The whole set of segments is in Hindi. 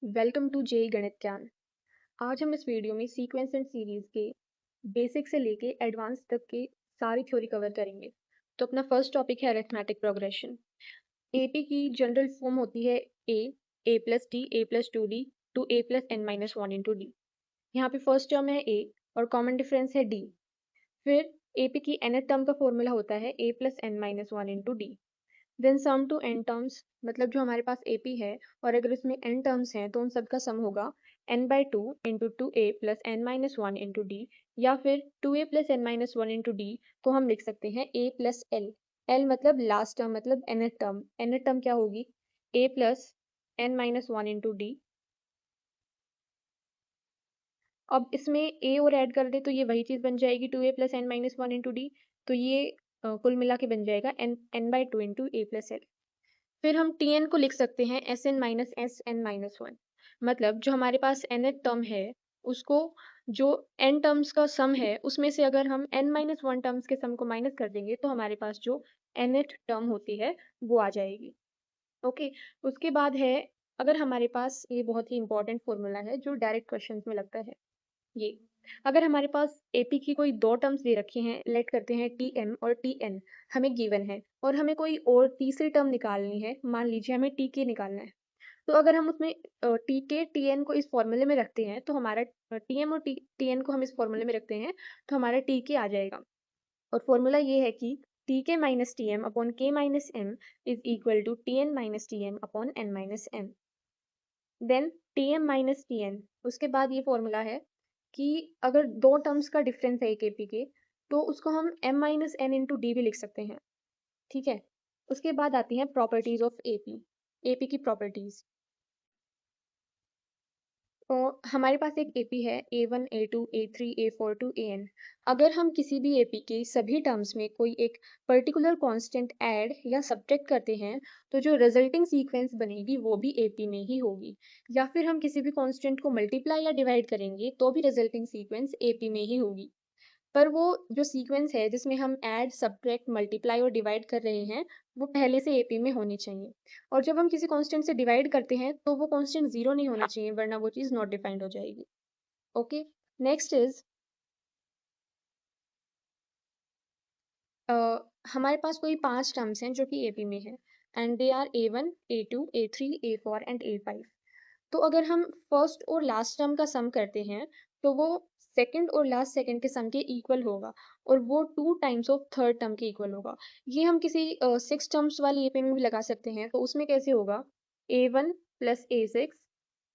वेलकम टू जेई गणित ज्ञान। आज हम इस वीडियो में सीक्वेंस एंड सीरीज के बेसिक से लेके एडवांस तक के सारी थ्योरी कवर करेंगे। तो अपना फर्स्ट टॉपिक है अरिथमेटिक प्रोग्रेशन। एपी की जनरल फॉर्म होती है A plus D A plus two D to A plus N minus one into D. यहाँ पे फर्स्ट टर्म है ए और कॉमन डिफरेंस है डी। फिर एपी की nth टर्म का फॉर्मूला होता है A plus N minus one into D. Then sum to n terms, मतलब जो हमारे पास AP है और अगर इसमें n टर्म्स हैं तो उन सबका सम होगा n/2 into two A plus N minus one into D, या फिर two A plus N minus one into D को हम लिख सकते हैं a प्लस एल। एल मतलब लास्ट टर्म, मतलब nth टर्म। nth टर्म क्या होगी? a plus N minus one into D. अब इसमें a और ऐड कर दे तो ये वही चीज़ बन जाएगी two A plus N minus one into D. तो ये कुल मिला के बन जाएगा n/2 into A plus L. फिर हम Tn को लिख सकते हैं Sn minus S N minus one. मतलब जो हमारे पास nth टर्म है उसको, जो n टर्म्स का सम है उसमें से अगर हम n माइनस वन टर्म्स के सम को माइनस कर देंगे तो हमारे पास जो nth टर्म होती है वो आ जाएगी। ओके। उसके बाद है, अगर हमारे पास ये बहुत ही इंपॉर्टेंट फॉर्मूला है जो डायरेक्ट क्वेश्चंस में लगता है। ये अगर हमारे पास एपी की कोई दो टर्म्स दे रखी हैं, लेट करते हैं टी एम और टी एन हमें गिवन है, और हमें कोई और तीसरी टर्म निकालनी है, मान लीजिए हमें टी के निकालना है। तो अगर हम उसमें टी के टी एन को इस फॉर्मूले में रखते हैं तो हमारा टी एम और टी एन को हम इस फॉर्मूले में रखते हैं तो हमारा टी के आ जाएगा। और फॉर्मूला ये है कि T K minus T M upon K minus M is equal to T N minus T M upon N minus M. Then T M minus T N, उसके बाद ये फॉर्मूला है कि अगर दो टर्म्स का डिफरेंस है एक एपी के तो उसको हम m minus N into D भी लिख सकते हैं। ठीक है। उसके बाद आती हैं प्रॉपर्टीज ऑफ एपी। एपी की प्रॉपर्टीज। तो हमारे पास एक एपी है A1 A2 A3 A4 to AN। अगर हम किसी भी एपी के सभी टर्म्स में कोई एक पर्टिकुलर कांस्टेंट ऐड या सब्ट्रैक्ट करते हैं तो जो रिजल्टिंग सीक्वेंस बनेगी वो भी एपी में ही होगी, या फिर हम किसी भी कांस्टेंट को मल्टीप्लाई या डिवाइड करेंगे तो भी रिजल्टिंग सीक्वेंस एपी में ही होगी। पर वो जो सीक्वेंस है जिसमें हम ऐड सब्ट्रैक्ट मल्टीप्लाई और डिवाइड कर रहे हैं वो पहले से एपी में होनी चाहिए। और जब हम किसी कांस्टेंट से डिवाइड करते हैं तो वो कांस्टेंट जीरो नहीं होना चाहिए, वरना वो चीज़ नॉट डिफाइंड हो जाएगी। ओके। नेक्स्ट इज, हमारे पास कोई पांच टर्म्स हैं जो कि एपी में है, and they are A1 A2 A3 A4 and A5। तो अगर हम फर्स्ट और लास्ट टर्म का सम करते हैं तो वो सेकंड और लास्ट सेकंड के सम के इक्वल होगा, और वो two times of third term के इक्वल होगा। ये हम किसी सिक्स टर्म्स वाली एपी में भी लगा सकते हैं। तो उसमें कैसे होगा? A1 plus A6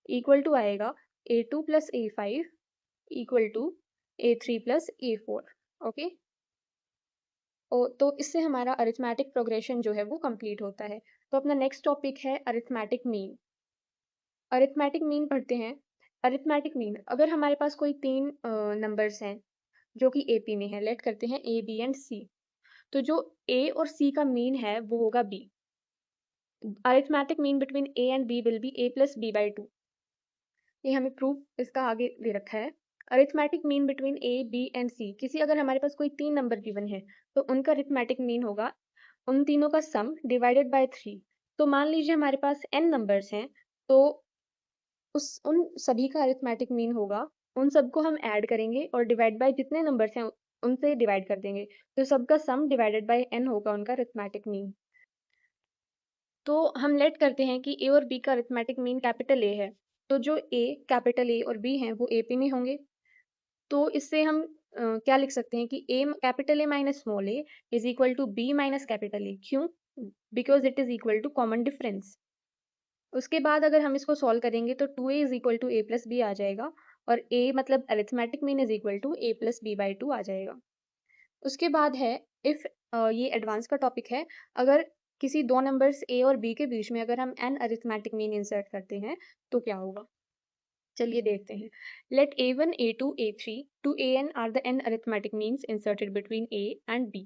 equal to आएगा A2 plus A5 equal to A3 plus A4। Okay. तो इससे हमारा अरिथमेटिक प्रोग्रेशन जो है वो कंप्लीट होता है। तो अपना नेक्स्ट टॉपिक है अरिथमेटिक मीन। अरिथमेटिक मीन पढ़ते हैं। अरिथमेटिक मीन, अगर हमारे पास कोई तीन नंबर्स हैं जो कि एपी में है, लेट करते हैं ए बी एंड सी। तो जो ए और सी का मीन है वो होगा B. Arithmetic mean between A and B will be A plus B by two. ये हमें प्रूफ इसका आगे दे रखा है। Arithmetic mean between A B and C, किसी अगर हमारे पास कोई तीन नंबर गिवन है तो उनका अरिथमेटिक मीन होगा उन तीनों का सम डिवाइडेड बाय थ्री। तो मान लीजिए हमारे पास n नंबर्स हैं, तो उन सभी का अरिथमेटिक मीन होगा, उन सबको हम ऐड करेंगे और डिवाइड बाय जितने नंबर्स हैं उनसे डिवाइड कर देंगे, तो सबका सम डिवाइडेड बाय n होगा उनका अरिथमेटिक मीन। तो हम लेट करते हैं कि a और b का अरिथमेटिक मीन कैपिटल A है, तो जो a कैपिटल A और b हैं वो AP में होंगे। तो इससे हम क्या लिख सकते हैं कि a capital A minus small a is equal to b minus capital A। क्यों? Because it is equal to common difference. उसके बाद अगर हम इसको सॉल्व करेंगे तो 2a is equal to a plus B आ जाएगा, और a मतलब arithmetic mean is equal to a plus B by two आ जाएगा। उसके बाद है इफ, ये एडवांस का टॉपिक है। अगर किसी दो नंबर्स a और b के बीच में अगर हम n अरिथमेटिक मीन इंसर्ट करते हैं तो क्या होगा? चलिए देखते हैं। Let a1 a2 a3 to an are the n arithmetic means inserted between a and b।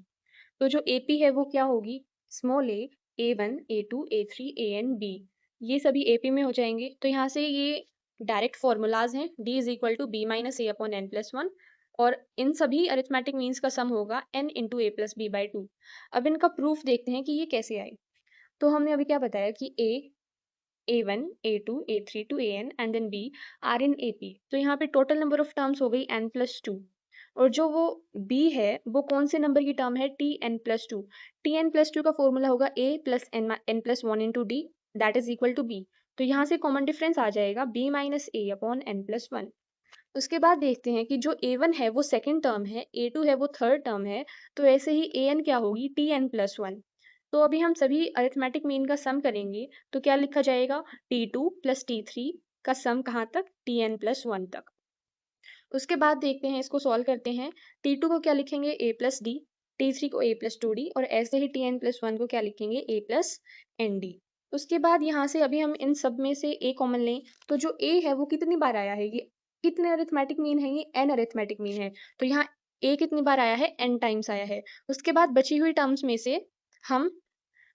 तो जो AP है वो क्या होगी? Small a, A1 A2 A3 AN B, ये सभी AP में हो जाएंगे। तो यहाँ से ये डायरेक्ट फॉर्मूलाज हैं, D is equal to B minus A upon N plus one, और इन सभी अरिथमेटिक मीन्स का सम होगा n into A plus B by two. अब इनका प्रूफ देखते हैं कि ये कैसे आए। तो हमने अभी क्या बताया कि a A1, A2, A3 to AN and then B are in AP। तो यहाँ पे टोटल नंबर ऑफ टर्म्स हो गई n+2। और जो वो B है वो कौन से नंबर की टर्म है, Tn+2। Tn+2 का फॉर्मूला होगा A plus n+1 into D, that is equal to B। तो यहाँ से कॉमन डिफरेंस आ जाएगा B minus A upon n+1। उसके बाद देखते हैं कि जो A1 है वो सेकंड टर्म है, A2 है वो थर्ड टर्म है, तो ऐसे ही AN क्या होगी, Tn+1। तो अभी हम सभी अरिथमेटिक मीन का सम करेंगे, तो क्या लिखा जाएगा, T2 प्लस T3 का सम कहाँ तक, Tn+1 तक। उसके बाद देखते हैं, इसको सॉल्व करते हैं। T2 को क्या लिखेंगे, A प्लस डी, T3 को A प्लस 2D और ऐसे ही Tn+1 को क्या लिखेंगे, A प्लस ND। उसके बाद यहाँ से अभी हम इन सब में से A कॉमन लें, तो जो A है वो कितनी बार आया है, ये कितने अरिथमेटिक मीन है, ये n अरिथमेटिक मीन है, तो यहाँ A कितनी बार आया है, n टाइम्स आया है। उसके बाद बची हुई टर्म्स में से हम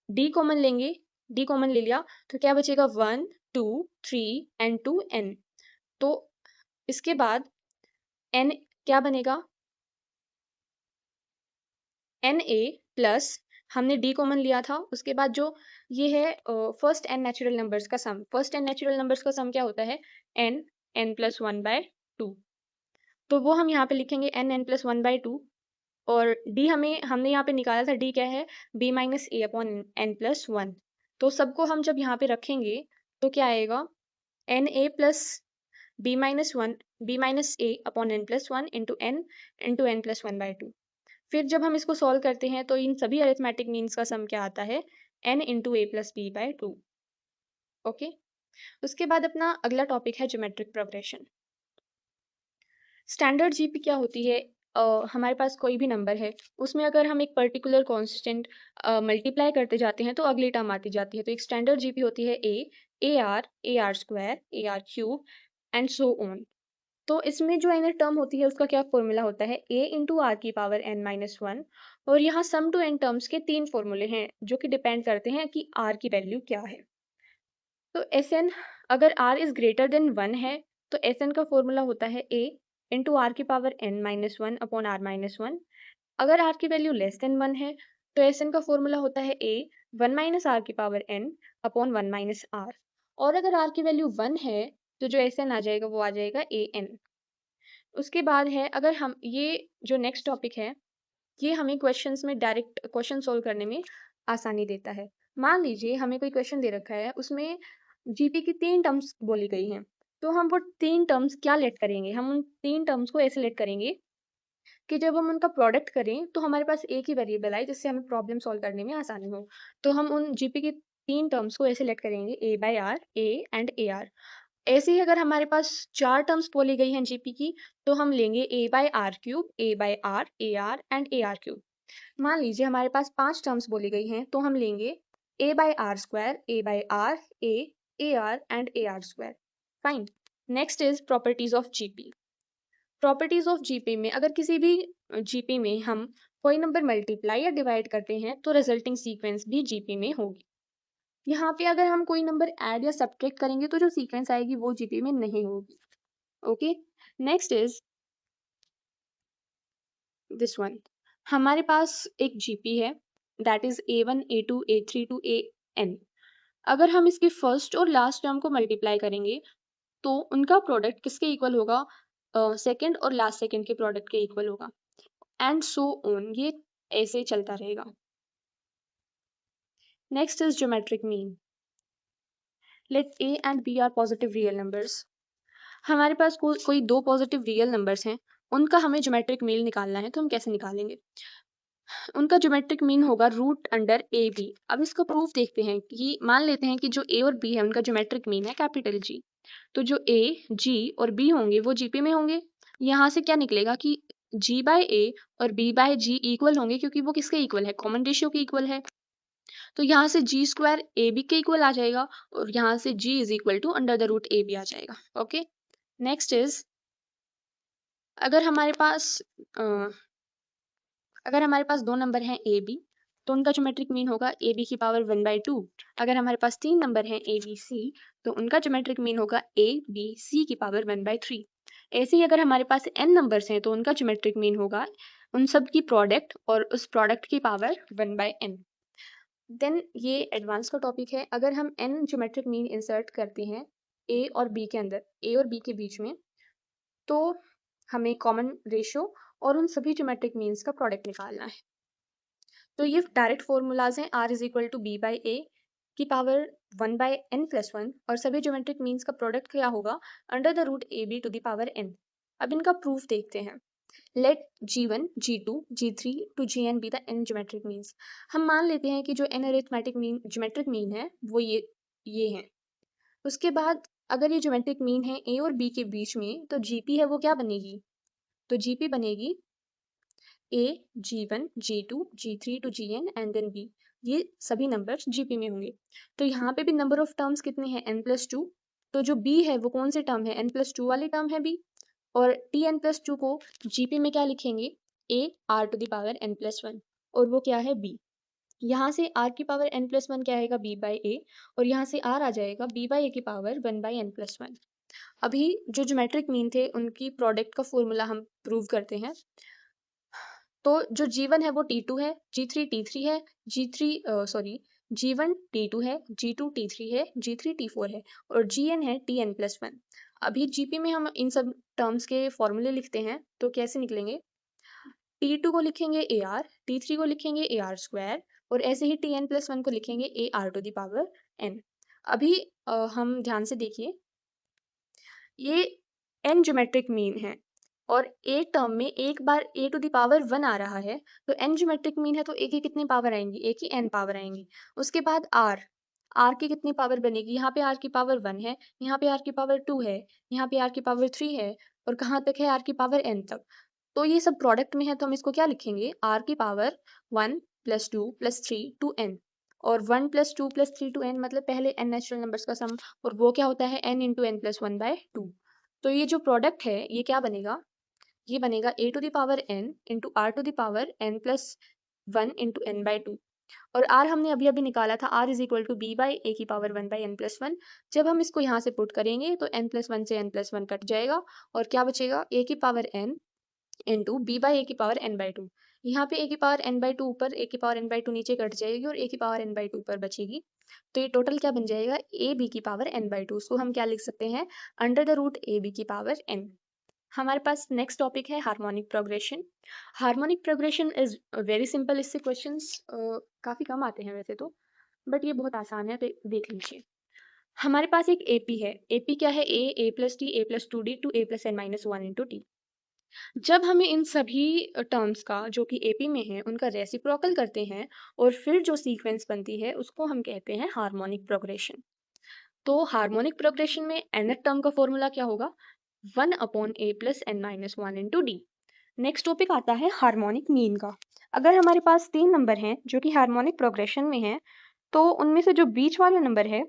D कॉमन लेंगे, D कॉमन ले लिया तो क्या बचेगा, 1 2 3 एंड 2n। तो इसके बाद n क्या बनेगा, NA प्लस हमने D कॉमन लिया था। उसके बाद जो ये है फर्स्ट एन नेचुरल नंबर्स का सम, फर्स्ट एन नेचुरल नंबर्स का सम क्या होता है, n+1/2। तो वो हम यहाँ पे लिखेंगे n+1/2। और D हमने यहाँ पे निकाला था, D क्या है, B minus A upon n+1। तो सबको हम जब यहाँ पे रखेंगे तो क्या आएगा, NA plus B minus A upon n+1 into n+1/2। फिर जब हम इसको सॉल्व करते हैं तो इन सभी अरिथमेटिक मीन्स का सम क्या आता है, n into A plus B/2। Okay. उसके बाद अपना अगला टॉपिक है ज्योमेट्रिक प्रोग्रेशन। स्टैंडर्ड जीपी क्या होती है, हमारे पास कोई भी नंबर है, उसमें अगर हम एक पर्टिकुलर कांस्टेंट मल्टीप्लाई करते जाते हैं तो अगली टर्म आती जाती है। तो एक स्टैंडर्ड जीपी होती है AR AR², AR³ and so on. तो इसमें जो nth टर्म होती है उसका क्या फॉर्मूला होता है, A इंटू आर की पावर n-1। और यहाँ सम टू n टर्म्स के 3 फॉर्मूले हैं जो कि डिपेंड करते हैं कि r की वैल्यू क्या है। तो Sn अगर r इज ग्रेटर देन 1 है तो Sn का फॉर्मूला होता है A इंटू आर की पावर n-1 अपॉन r-1। अगर r की वैल्यू लेस देन 1 है तो Sn का फॉर्मूला होता है A 1 माइनस आर की power n upon 1 minus are. और अगर r की वैल्यू 1 है तो जो Sn आ जाएगा वो आ जाएगा An। उसके बाद है, अगर हम ये जो नेक्स्ट टॉपिक है ये हमें क्वेश्चंस में डायरेक्ट क्वेश्चन सोल्व करने में आसानी देता है। मान लीजिए हमें कोई क्वेश्चन दे रखा है, उसमें जीपी की 3 टर्म्स बोली गई हैं, तो हम वो 3 टर्म्स क्या लेट करेंगे, हम उन 3 टर्म्स को ऐसे लेट करेंगे कि जब हम उनका प्रोडक्ट करें तो हमारे पास एक ही वेरिएबल आए जिससे हमें प्रॉब्लम सॉल्व करने में आसानी हो। तो हम उन जीपी की 3 टर्म्स को ऐसे लेट करेंगे, A/R, A एंड AR। ऐसे ही अगर हमारे पास 4 टर्म्स बोली गई हैं जीपी की तो हम लेंगे A/R³, A/R, AR and AR³। मान लीजिए हमारे पास 5 टर्म्स बोली गई हैं तो हम लेंगे A/R², A/R, A, AR and AR²। Fine. Next is properties of GP. Properties of GP में अगर किसी भी जीपी में हम कोई नंबर मल्टीप्लाई या डिवाइड करते हैं तो रिजल्टिंग सीक्वेंस भी जीपी में होगी। यहाँ पे अगर हम कोई नंबर ऐड या सब्ट्रैक्ट करेंगे तो जो सीक्वेंस आएगी वो जीपी में नहीं होगी। Okay. Next is this one. हमारे पास एक जीपी है that is A1 A2 A3 to AN। अगर हम इसके फर्स्ट और लास्ट टर्म को मल्टीप्लाई करेंगे तो उनका प्रोडक्ट किसके इक्वल होगा, सेकंड और लास्ट सेकंड के प्रोडक्ट के इक्वल होगा एंड सो ऑन, ये ऐसे चलता रहेगा। Next is geometric mean. Let A and B are positive real numbers. हमारे पास कोई दो पॉजिटिव रियल नंबर्स हैं, उनका हमें ज्योमेट्रिक मीन निकालना है, तो हम कैसे निकालेंगे, उनका ज्योमेट्रिक मीन होगा रूट अंडर AB। अब इसका प्रूफ देखते हैं कि मान लेते हैं कि जो A और B है उनका ज्योमेट्रिक मीन है कैपिटल G। तो जो A, G और B होंगे वो GP में होंगे। यहाँ से क्या निकलेगा कि G/A और B/G इक्वल होंगे क्योंकि वो किसके इक्वल है, कॉमन रेशियो के इक्वल है। तो यहाँ से G² AB के इक्वल आ जाएगा और यहाँ से G is equal to under the root AB आ जाएगा। ओके। नेक्स्ट इज अगर हमारे पास अगर हमारे पास दो नंबर हैं ए बी तो उनका ज्योमेट्रिक मीन होगा ए बी की पावर 1/2। अगर हमारे पास 3 नंबर हैं ए बी सी तो उनका ज्योमेट्रिक मीन होगा ए बी सी की पावर 1/3। ऐसे ही अगर हमारे पास n नंबर्स हैं तो उनका ज्योमेट्रिक मीन होगा उन सब की प्रोडक्ट और उस प्रोडक्ट की पावर 1/n। देन ये एडवांस का टॉपिक है। अगर हम n ज्योमेट्रिक मीन इंसर्ट करते हैं a और b के अंदर, a और b के बीच में, तो हमें कॉमन रेशियो और उन सभी ज्योमेट्रिक मीन्स का प्रोडक्ट निकालना है। तो ये डायरेक्ट फॉर्मूलाज हैं। r is equal to B by A की पावर 1 बाई n प्लस 1, और सभी ज्योमेट्रिक मीन्स का प्रोडक्ट क्या होगा, under the root A B to the power n। अब इनका प्रूफ देखते हैं। Let G1, G2, G3 to Gn be the n geometric means। हम मान लेते हैं कि जो n arithmetic mean geometric mean है वो ये है। उसके बाद अगर ये ज्योमेट्रिक मीन है a और b के बीच में, तो GP है वो क्या बनेगी, तो GP बनेगी a, G1, G2, G3 to Gn and then b। ये सभी नंबर्स GP में होंगे। तो यहाँ पे भी नंबर ऑफ टर्म्स कितने हैं, n+2। तो जो b है वो कौन से टर्म है, n+2 वाली टर्म है b। और Tn+2 को GP में क्या लिखेंगे, a r to the power n+1, और वो क्या है b। यहाँ से r की पावर n+1 क्या आएगा, b बाई a, और यहाँ से r आ जाएगा b बाई a की पावर 1 बाई n+1। अभी जो ज्योमेट्रिक मीन थे उनकी प्रोडक्ट का फॉर्मूला हम प्रूव करते हैं। तो जो G1 है वो T2 है, G3 T3 है, G1 T2 है, G2 T3 है, G3 T4 है, और Gn है Tn+1। अभी GP में हम इन सब टर्म्स के फॉर्मूले लिखते हैं, तो कैसे निकलेंगे, T2 को लिखेंगे AR, T3 को लिखेंगे AR स्क्वायर, और ऐसे ही Tn+1 को लिखेंगे AR to the power n। अभी हम ध्यान से देखिए, ये n ज्योमेट्रिक मीन है और एक टर्म में एक बार a टू द पावर 1 आ रहा है, तो n ज्योमेट्रिक मीन है तो a की कितनी पावर आएंगी, a की n पावर आएंगी। उसके बाद r की कितनी पावर बनेगी, यहाँ पे r की पावर 1 है, यहाँ पे r की पावर 2 है, यहाँ पे r की पावर 3 है, और कहाँ तक है, r की पावर n तक। तो ये सब प्रोडक्ट में है, तो हम इसको क्या लिखेंगे, r की power 1 plus 2 plus 3 to n, और 1 प्लस 2 प्लस 3 टू n मतलब पहले n नेचुरल नंबर्स का सम, और वो क्या होता है n into n plus 1 by 2। तो ये जो प्रोडक्ट है ये क्या बनेगा, ये बनेगा a to the power n into r to the power n plus 1 into n by 2। और r हमने अभी अभी निकाला था, r is equal to B by A की पावर 1 बाई n प्लस 1। जब हम इसको यहाँ से पुट करेंगे तो n प्लस 1 से n प्लस 1 कट जाएगा, और क्या बचेगा, a की power n into B by A की पावर n बाई 2। यहाँ पे a की पावर n बाई 2 ऊपर, a की पावर n बाई 2 नीचे कट जाएगी, और a की पावर n बाई 2 ऊपर बचेगी। तो ये टोटल क्या बन जाएगा, a b की पावर n बाई 2। उसको हम क्या लिख सकते हैं, under the root a b की पावर n। हमारे पास नेक्स्ट टॉपिक है harmonic progression. Harmonic progression is very simple. इससे क्वेश्चंस काफ़ी कम आते हैं वैसे तो, बट ये बहुत आसान है, तो देख लीजिए। हमारे पास एक AP है। AP क्या है, a plus T, a plus 2d to a plus n minus 1 into T. जब हमें इन सभी टर्म्स का जो कि AP में है उनका रेसिप्रोकल करते हैं और फिर जो सीक्वेंस बनती है उसको हम कहते हैं हार्मोनिक प्रोग्रेशन। तो हार्मोनिक प्रोग्रेशन में nth टर्म का फॉर्मूला क्या होगा, 1 upon a plus n minus 1 into D. Next topic आता है हार्मोनिक मीन का। अगर हमारे पास 3 नंबर हैं जो कि हार्मोनिक प्रोग्रेशन में हैं, तो उनमें से जो बीच वाला नंबर है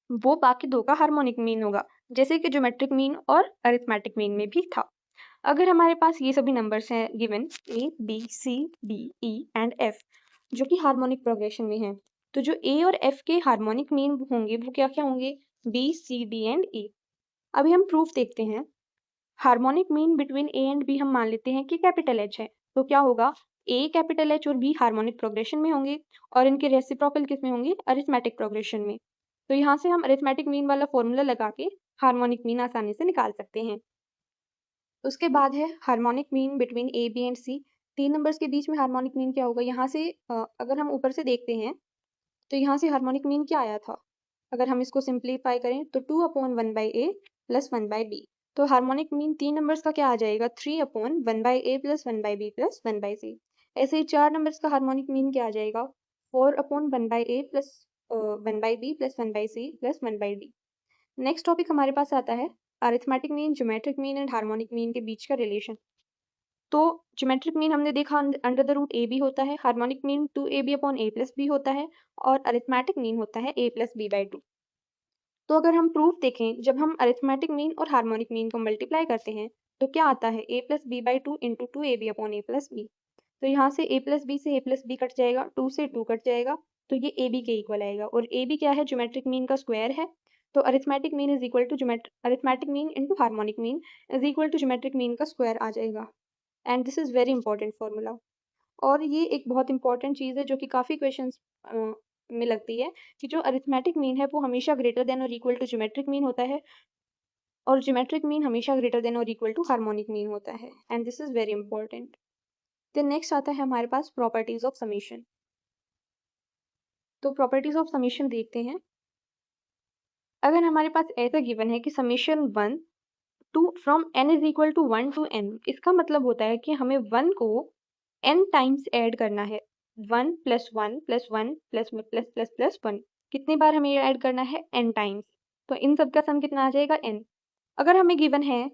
वो बाकी दो का हार्मोनिक मीन होगा, जैसे कि ज्योमेट्रिक मीन और अरिथमेटिक मीन में भी था। अगर हमारे पास ये सभी नंबर्स हैं given a b c d e and f जो कि हार्मोनिक प्रोग्रेशन में हैं, तो जो a और f के हार्मोनिक मीन होंगे वो क्या क्या होंगे, b c d and e। अभी हम प्रूफ देखते हैं। Harmonic mean between a and b हम मान लेते हैं कि कैपिटल H है, तो क्या होगा, a कैपिटल H और b हार्मोनिक प्रोग्रेशन में होंगे, और इनके रेसिप्रोकल किस में होंगे, अरिथमेटिक प्रोग्रेशन में। तो यहाँ से हम अरिथमेटिक मीन वाला फॉर्मूला लगा के हार्मोनिक मीन आसानी से निकाल सकते हैं। उसके बाद है harmonic mean between A B and C. 3 numbers के बीच में हार्मोनिक मीन क्या होगा, यहाँ से अगर हम ऊपर से देखते हैं तो यहाँ से हार्मोनिक मीन क्या आया था, अगर हम इसको सिंप्लीफाई करें तो 2 upon 1 by A plus 1 by B. तो हार्मोनिक मीन 3 नंबर्स का क्या आ जाएगा, 3 upon 1 by A plus 1 by B plus 1 by C. ऐसे ही 4 नंबर्स का हार्मोनिक मीन क्या आ जाएगा, 4 upon 1 by A plus 1 by B plus 1 by C plus 1 by D. Next topic हमारे पास आता है arithmetic mean, geometric mean and harmonic mean के बीच का रिलेशन। तो ज्योमेट्रिक मीन हमने देखा under the root A B होता है, harmonic mean 2ab upon a plus B होता है, और अरिथमेटिक मीन होता है a प्लस बी बाई 2। तो अगर हम प्रूफ देखें, जब हम अरिथमेटिक मीन और हार्मोनिक मीन को मल्टीप्लाई करते हैं तो क्या आता है, a plus B by 2 into 2ab upon a plus B. तो यहाँ से a प्लस बी से a प्लस बी कट जाएगा, 2 से 2 कट जाएगा, तो ये ab के इक्वल आएगा, और ab क्या है, ज्योमेट्रिक मीन का स्क्वायर है। तो arithmetic mean is equal to arithmetic mean into harmonic mean is equal to geometric mean का स्क्वायर आ जाएगा। And this is very important formula. और ये एक बहुत इंपॉर्टेंट चीज़ है जो कि काफ़ी क्वेश्चंस में लगती है कि जो अरिथमेटिक मीन है वो हमेशा ग्रेटर देन और इक्वल टू ज्योमेट्रिक मीन होता है और ज्योमेट्रिक मीन हमेशा ग्रेटर देन और इक्वल टू हार्मोनिक मीन होता है and this is very important. Then next आता है हमारे पास प्रॉपर्टीज ऑफ समीशन। तो प्रॉपर्टीज ऑफ समीशन देखते हैं। अगर हमारे पास ऐसा गिवन है कि summation 1 to from n is equal to 1 to n, इसका मतलब होता है कि हमें 1 को n टाइम्स ऐड करना है। 1 plus 1 plus 1 plus plus plus plus 1, कितनी बार हमें ये ऐड करना है? n times. तो इन सब का सम कितना आ जाएगा? n। अगर हमें गिवन है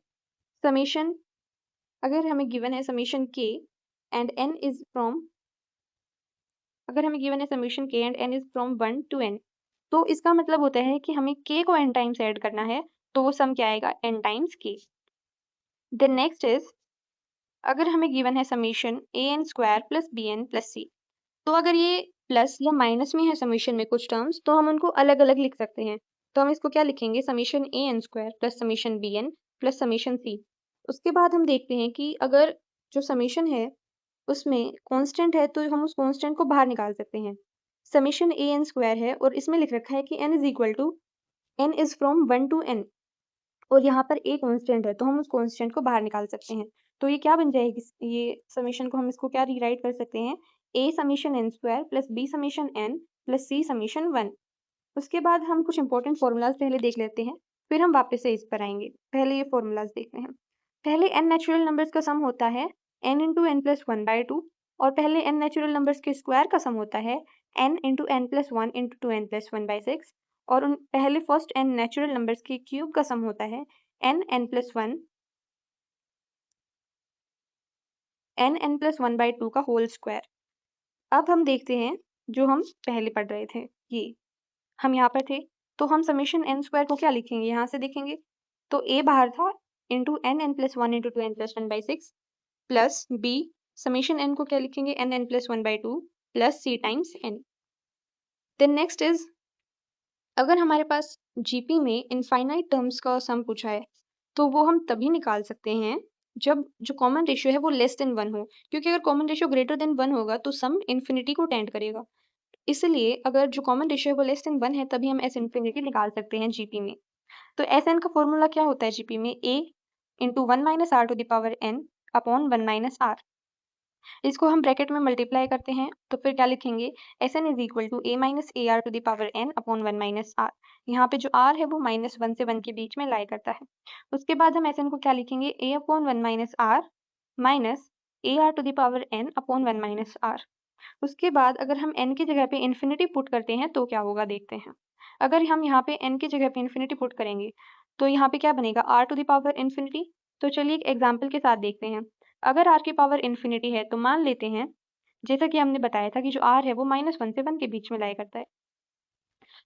summation k and n is from अगर हमें गिवन है summation k and n is from 1 to n, तो इसका मतलब होता है कि हमें k को n टाइम्स ऐड करना है, तो वो सम क्या आएगा? n times k। Then next is अगर हमें गिवन है summation an square plus bn plus c, तो अगर ये प्लस या माइनस में है समीशन में कुछ टर्म्स, तो हम उनको अलग अलग लिख सकते हैं। तो हम इसको क्या लिखेंगे? Summation an square plus summation bn plus summation c। उसके बाद हम देखते हैं कि अगर जो समीशन है उसमें कांस्टेंट है तो हम उस कांस्टेंट को बाहर निकाल सकते हैं। समीशन an स्क्वायर है और इसमें लिख रखा है कि n is equal to n is from 1 to n और यहाँ पर a कांस्टेंट है, तो हम उस कांस्टेंट को बाहर निकाल सकते हैं। तो ये क्या बन जाएगी? ये समीशन को हम इसको क्या रीराइट कर सकते हैं? a summation n square plus b summation n plus c summation 1। उसके बाद हम कुछ इंपॉर्टेंट फॉर्मूलाज पहले देख लेते हैं, फिर हम वापस से इस पर आएंगे। पहले ये फॉर्मूलाज देखते हैं। पहले n नेचुरल नंबर्स का सम होता है n इंटू एन प्लस 1/2 और पहले n नेचुरल नंबर्स के स्क्वायर का सम होता है n into n plus 1 into 2n plus 1/6 और उन पहले फर्स्ट n नेचुरल नंबर्स के क्यूब का सम होता है n प्लस 1 n प्लस 1/2 का होल स्क्वायर। अब हम देखते हैं जो हम पहले पढ़ रहे थे, ये हम यहाँ पर थे, तो हम समीशन n स्क्वायर को क्या लिखेंगे? यहाँ से देखेंगे तो a बाहर था into n plus 1 into 2n plus 1/6 plus b summation n को क्या लिखेंगे? n plus 1/2 plus c times n। Then next is अगर हमारे पास जीपी में इनफाइनाइट टर्म्स का सम पूछा है, तो वो हम तभी निकाल सकते हैं जब जो कॉमन रेशियो है वो लेस देन 1 हो, क्योंकि अगर कॉमन रेशियो ग्रेटर देन 1 होगा तो सम इन्फिनिटी को टेंड करेगा। इसलिए अगर जो कॉमन रेशियो है वो लेस देन 1 है, तभी हम एस इन्फिनिटी निकाल सकते हैं जीपी में। तो एस एन का फॉर्मूला क्या होता है जीपी में? a into 1 minus r to the power n upon 1 minus r. इसको हम ब्रैकेट में मल्टीप्लाई करते हैं तो फिर क्या लिखेंगे? S n is equal to a minus a r to the power n upon 1 minus r. यहाँ पे जो r है वो -1 से 1 के बीच में लाई करता है। उसके बाद हम एस एन को क्या लिखेंगे? a upon 1 minus r minus a r to the power n upon 1 minus r. उसके बाद अगर हम n की जगह पे इन्फिनिटी पुट करते हैं तो क्या होगा देखते हैं। अगर हम यहाँ पे n की जगह पे इन्फिनिटी पुट करेंगे तो यहाँ पे क्या बनेगा? r to the power infinity. तो चलिए एक एग्जाम्पल के साथ देखते हैं। अगर r की पावर इन्फिनिटी है तो मान लेते हैं, जैसा कि हमने बताया था कि जो r है वो -1 से 1 के बीच में लाया करता है,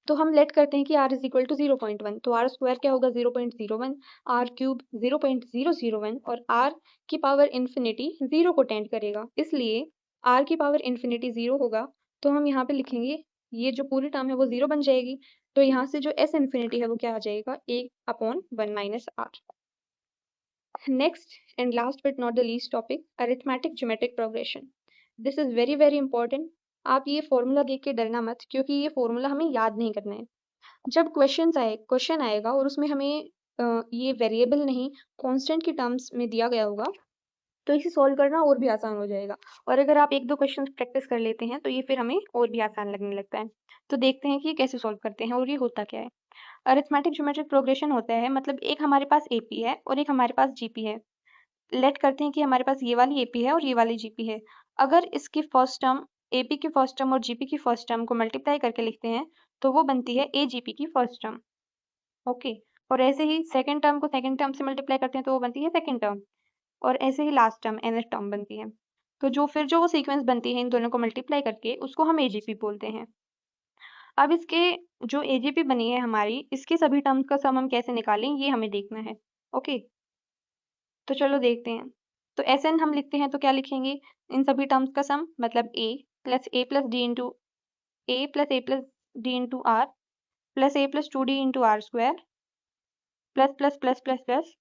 तो हम लेट करते हैं कि r इज इक्वल टू 0.1, तो r स्क्वायर क्या होगा? 0.01, r क्यूब 0.001 और r की पावर इन्फिनिटी 0 को टेंड करेगा, इसलिए r की पावर इन्फिनिटी 0 होगा। तो हम यहाँ पे लिखेंगे ये जो पूरी टर्म है वो 0 बन जाएगी, तो यहाँ से जो s इन्फिनिटी है वो क्या आ जाएगा? 1/1 minus r। Next and last but not the least topic, arithmetic geometric progression. This is very very important. आप ये फॉर्मूला देख के डरना मत, क्योंकि ये फॉर्मूला हमें याद नहीं करना है। जब क्वेश्चन आएगा और उसमें हमें ये वेरिएबल नहीं कांस्टेंट की टर्म्स में दिया गया होगा, तो इसे सॉल्व करना और भी आसान हो जाएगा। और अगर आप 1-2 क्वेश्चन प्रैक्टिस कर लेते हैं तो ये फिर हमें और भी आसान लगने लगता है। तो देखते हैं कि ये कैसे सॉल्व करते हैं और ये होता क्या है। अरिथमेटिक ज्योमेट्रिक प्रोग्रेशन होता है मतलब एक हमारे पास एपी है और एक हमारे पास जीपी है। लेट करते हैं कि हमारे पास ये वाली एपी है और ये वाली जीपी है। अगर इसकी फर्स्ट टर्म एपी की फर्स्ट टर्म और जीपी की फर्स्ट टर्म को मल्टीप्लाई करके लिखते हैं तो वो बनती है ए जीपी की फर्स्ट टर्म। ओके, और ऐसे ही सेकंड टर्म को सेकंड टर्म से मल्टीप्लाई करते हैं तो वो बनती है सेकंड टर्म, और ऐसे ही लास्ट टर्म nth टर्म बनती है। तो जो वो सीक्वेंस बनती है इन दोनों को मल्टीप्लाई करके उसको हम एजीपी बोलते हैं। अब इसके जो एजीपी बनी है हमारी, इसके सभी टर्म्स का सम हम कैसे निकालें ये हमें देखना है। ओके, तो चलो देखते हैं। तो एस एन हम लिखते हैं तो क्या लिखेंगे? इन सभी टर्म्स का सम मतलब a plus d into r plus a plus 2d into r square plus plus plus plus plus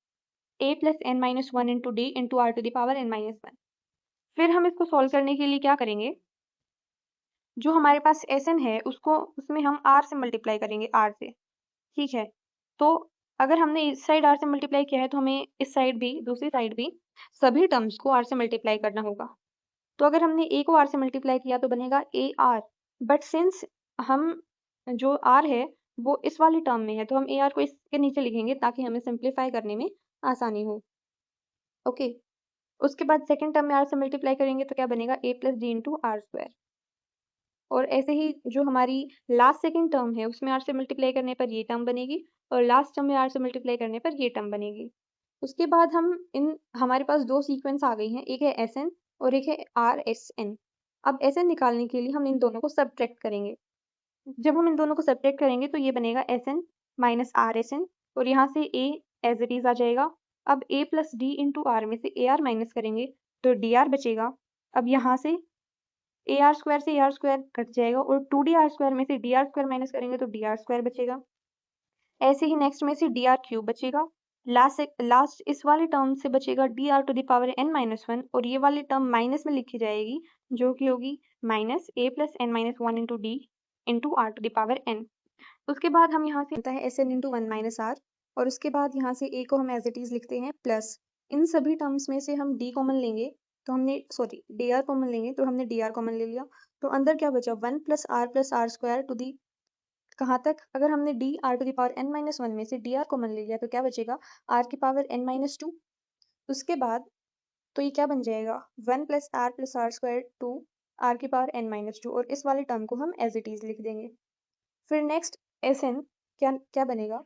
a plus n minus 1 into d into r to the power n minus 1। फिर हम इसको सॉल्व करने के लिए क्या करेंगे? जो हमारे पास Sn है उसको उसमें हम r से मल्टीप्लाई करेंगे, r से, ठीक है। तो अगर हमने इस साइड r से मल्टीप्लाई किया है तो हमें इस साइड भी, दूसरी साइड भी सभी टर्म्स को r से मल्टीप्लाई करना होगा। तो अगर हमने a को r से मल्टीप्लाई किया तो बनेगा ar, बट सिंस हम जो r है वो इस वाली टर्म में है तो हम ar को इसके नीचे लिखेंगे ताकि हमें सिंप्लीफाई करने में आसानी हो। ओके, उसके बाद सेकंड टर्म में r से मल्टीप्लाई करेंगे तो क्या बनेगा, a plus d into r square. और ऐसे ही जो हमारी लास्ट सेकंड टर्म है उसमें r से मल्टीप्लाई करने पर ये टर्म बनेगी और लास्ट टर्म में r से मल्टीप्लाई करने पर ये टर्म बनेगी। उसके बाद हमारे पास दो सीक्वेंस आ गई हैं, एक है Sn और एक है Rsn। अब Sn निकालने के लिए हम इन दोनों को सब्ट्रैक्ट करेंगे। जब हम इन दोनों को सब्ट्रैक्ट करेंगे तो ये बनेगा Sn माइनस Rsn और यहाँ से a एज इट इज आ जाएगा। अब a plus d into r में से ar माइनस करेंगे तो dr बचेगा। अब यहाँ से ar स्क्वायर से ar स्क्वायर कट जाएगा और 2dr स्क्वायर में से dr स्क्वायर माइनस करेंगे तो dr स्क्वायर बचेगा। ऐसे ही नेक्स्ट में से dr क्यूब बचेगा। लास्ट इस वाले टर्म से बचेगा dr to the power n minus one और ये वाली टर्म माइनस में लिखी जाएगी जो कि होगी minus a plus n minus one into d into r to the power n। उसके बाद हम यहाँ से होता है Sn into one minus are और उसके बाद यहाँ से a को हम एज इट इज लिखते हैं प्लस इन सभी टर्म्स में से हम d कॉमन लेंगे तो हमने सॉरी dr कॉमन लेंगे तो हमने dr कॉमन ले लिया तो अंदर क्या बचा, one plus r square to the कहाँ तक, अगर हमने d r to the power n minus one में से dr कॉमन ले लिया तो क्या बचेगा, r की पावर n माइनस टू। उसके बाद तो ये क्या बन जाएगा, one plus r square to r की पावर n माइनस टू और इस वाले टर्म को हम एज इट इज लिख देंगे। फिर नेक्स्ट Sn क्या क्या बनेगा,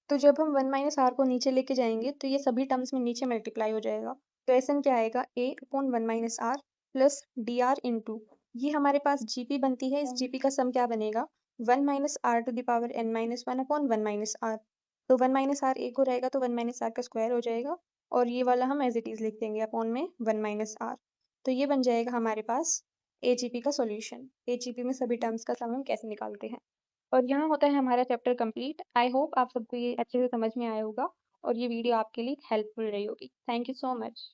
तो जब हम वन माइनस आर को नीचे लेके जाएंगे तो ये सभी टर्म्स में नीचे मल्टीप्लाई हो जाएगा तो Sn क्या आएगा, a upon one minus r plus d r into ये हमारे पास जीपी बनती है, इस जीपी का सम क्या बनेगा, one minus r to the power n minus one upon one minus r. तो वन माइनस आर एक हो रहेगा तो वन माइनस आर का स्क्वायर हो जाएगा और ये वाला हम एज इट इज लिख देंगे अपॉन में वन माइनस आर। तो ये बन जाएगा हमारे पास एजीपी का सॉल्यूशन। एजीपी में सभी टर्म्स का सम हम कैसे निकालते हैं। और यहाँ होता है हमारा चैप्टर कंप्लीट। आई होप आप सबको ये अच्छे से समझ में आया होगा और ये वीडियो आपके लिए हेल्पफुल रही होगी। Thank you so much.